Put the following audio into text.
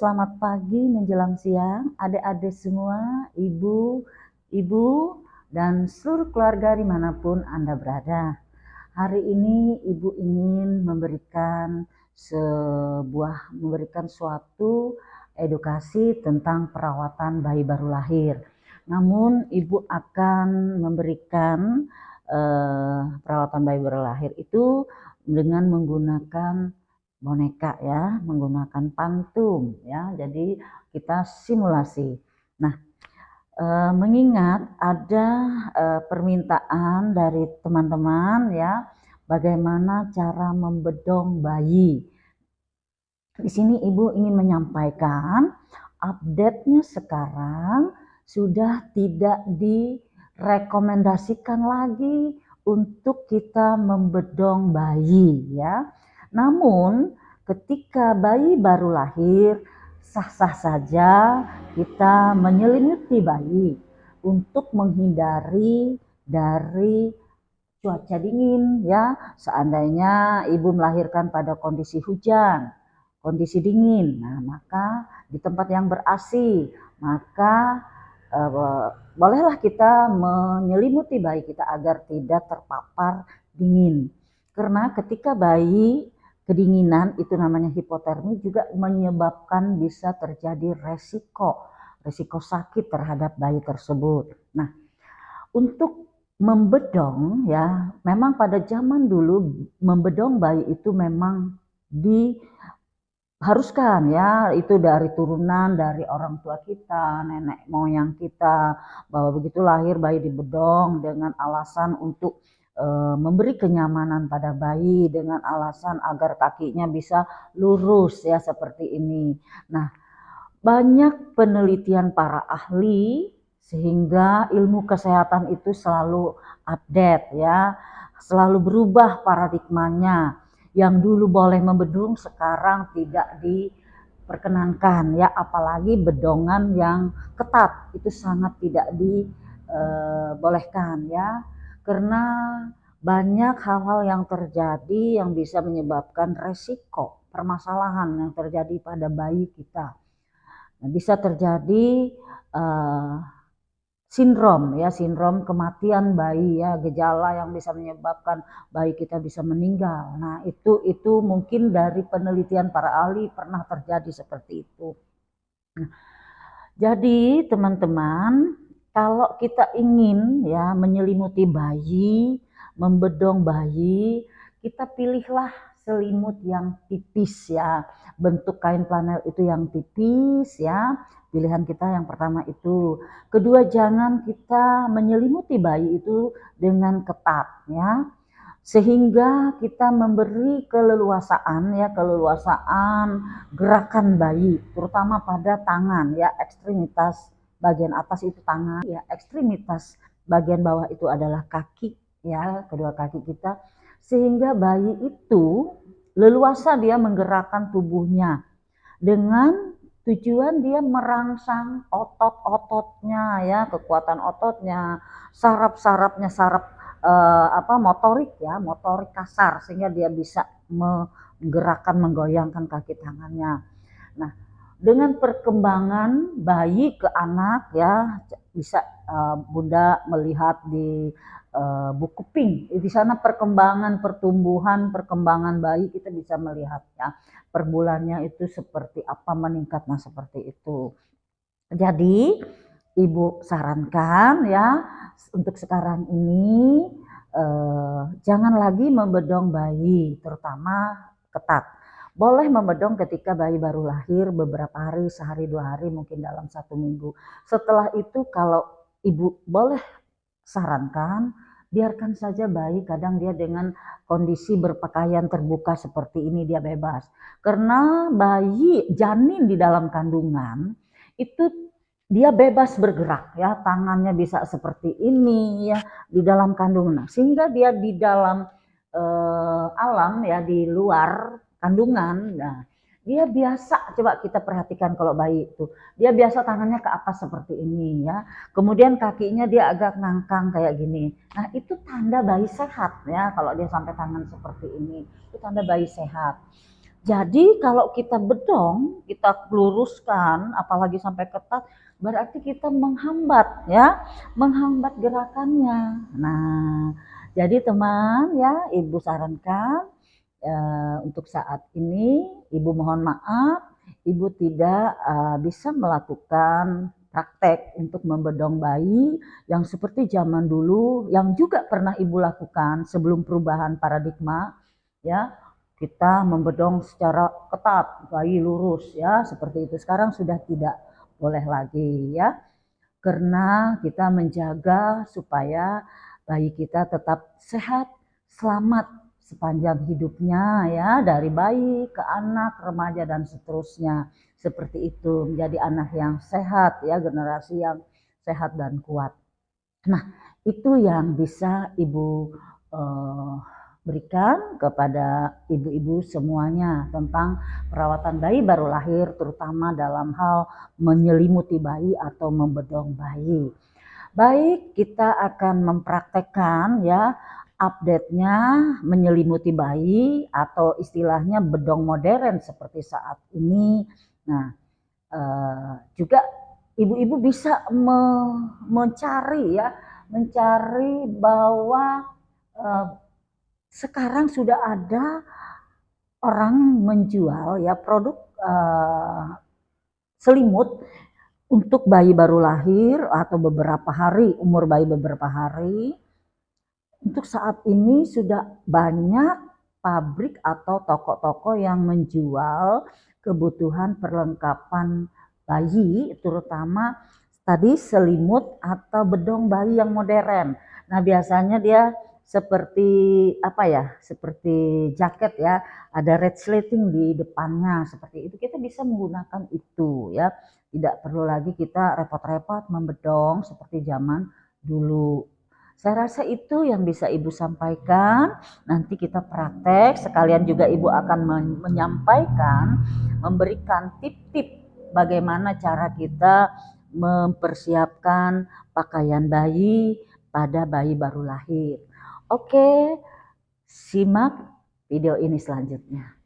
selamat pagi menjelang siang, adik-adik semua, ibu, dan seluruh keluarga dimanapun Anda berada. Hari ini ibu ingin memberikan suatu edukasi tentang perawatan bayi baru lahir. Namun ibu akan memberikan perawatan bayi baru lahir itu dengan menggunakan boneka ya, menggunakan pantum ya. Jadi kita simulasi. Nah, mengingat ada permintaan dari teman-teman ya, bagaimana cara membedong bayi. Di sini ibu ingin menyampaikan update-nya sekarang sudah tidak direkomendasikan lagi untuk kita membedong bayi ya. Namun ketika bayi baru lahir, sah-sah saja kita menyelimuti bayi untuk menghindari dari cuaca dingin ya. Seandainya ibu melahirkan pada kondisi hujan, kondisi dingin, nah maka di tempat yang ber-AC, maka bolehlah kita menyelimuti bayi kita agar tidak terpapar dingin. Karena ketika bayi kedinginan, itu namanya hipotermi, juga menyebabkan bisa terjadi resiko sakit terhadap bayi tersebut. Nah, untuk membedong ya, memang pada zaman dulu membedong bayi itu memang diharuskan ya, itu dari turunan dari orang tua kita, nenek moyang kita, bahwa begitu lahir bayi dibedong dengan alasan untuk memberi kenyamanan pada bayi, dengan alasan agar kakinya bisa lurus ya seperti ini. Nah, banyak penelitian para ahli sehingga ilmu kesehatan itu selalu update ya, selalu berubah paradigmanya. Yang dulu boleh membedung sekarang tidak diperkenankan ya, apalagi bedongan yang ketat itu sangat tidak dibolehkan ya. Karena banyak hal-hal yang terjadi yang bisa menyebabkan resiko permasalahan yang terjadi pada bayi kita. Nah, bisa terjadi sindrom kematian bayi ya, gejala yang bisa menyebabkan bayi kita bisa meninggal. Nah, itu mungkin dari penelitian para ahli pernah terjadi seperti itu. Nah, jadi teman-teman, kalau kita ingin ya menyelimuti bayi, membedong bayi, kita pilihlah selimut yang tipis ya. Bentuk kain flanel itu yang tipis ya. Pilihan kita yang pertama itu. Kedua, jangan kita menyelimuti bayi itu dengan ketat ya. Sehingga kita memberi keleluasaan gerakan bayi, terutama pada tangan ya, ekstremitas bagian atas itu tangan ya, ekstremitas bagian bawah itu adalah kaki ya, kedua kaki kita, sehingga bayi itu leluasa dia menggerakkan tubuhnya dengan tujuan dia merangsang otot-ototnya ya, kekuatan ototnya, saraf-sarafnya, motorik ya, motorik kasar, sehingga dia bisa menggerakkan, menggoyangkan kaki tangannya. Nah, dengan perkembangan bayi ke anak ya, bisa Bunda melihat di buku Pink, di sana perkembangan pertumbuhan, perkembangan bayi kita bisa melihat ya, per bulannya itu seperti apa meningkatnya seperti itu. Jadi ibu sarankan ya, untuk sekarang ini jangan lagi membedong bayi, terutama ketat. Boleh membedong ketika bayi baru lahir beberapa hari, sehari 2 hari, mungkin dalam 1 minggu. Setelah itu kalau ibu boleh sarankan, biarkan saja bayi, kadang dia dengan kondisi berpakaian terbuka seperti ini dia bebas. Karena bayi janin di dalam kandungan itu dia bebas bergerak ya, tangannya bisa seperti ini ya di dalam kandungan. Sehingga dia di dalam alam ya, di luar kandungan, nah dia biasa, coba kita perhatikan kalau bayi itu, dia biasa tangannya ke atas seperti ini ya, kemudian kakinya dia agak ngangkang kayak gini. Nah, itu tanda bayi sehat ya, kalau dia sampai tangan seperti ini, itu tanda bayi sehat. Jadi kalau kita bedong, kita luruskan, apalagi sampai ketat, berarti kita menghambat ya, menghambat gerakannya. Nah, jadi teman ya, Ibu sarankan untuk saat ini, Ibu mohon maaf, Ibu tidak bisa melakukan praktek untuk membedong bayi yang seperti zaman dulu, yang juga pernah Ibu lakukan sebelum perubahan paradigma, ya kita membedong secara ketat, bayi lurus ya, seperti itu. Sekarang sudah tidak boleh lagi ya, karena kita menjaga supaya bayi kita tetap sehat, selamat sepanjang hidupnya ya, dari bayi ke anak, remaja dan seterusnya. Seperti itu, menjadi anak yang sehat ya, generasi yang sehat dan kuat. Nah, itu yang bisa Ibu eh, berikan kepada ibu-ibu semuanya tentang perawatan bayi baru lahir, terutama dalam hal menyelimuti bayi atau membedong bayi. Baik, kita akan mempraktekkan ya update-nya menyelimuti bayi atau istilahnya bedong modern seperti saat ini. Nah, juga ibu-ibu bisa mencari ya, mencari bahwa sekarang sudah ada orang menjual ya produk selimut untuk bayi baru lahir atau beberapa hari, umur bayi beberapa hari. Untuk saat ini sudah banyak pabrik atau toko-toko yang menjual kebutuhan perlengkapan bayi, terutama tadi selimut atau bedong bayi yang modern. Nah, biasanya dia seperti apa ya, seperti jaket ya, ada red slating di depannya, seperti itu. Kita bisa menggunakan itu ya, tidak perlu lagi kita repot-repot membedong seperti zaman dulu. Saya rasa itu yang bisa Ibu sampaikan. Nanti kita praktek, sekalian juga Ibu akan menyampaikan, memberikan tip-tip bagaimana cara kita mempersiapkan pakaian bayi pada bayi baru lahir. Oke, simak video ini selanjutnya.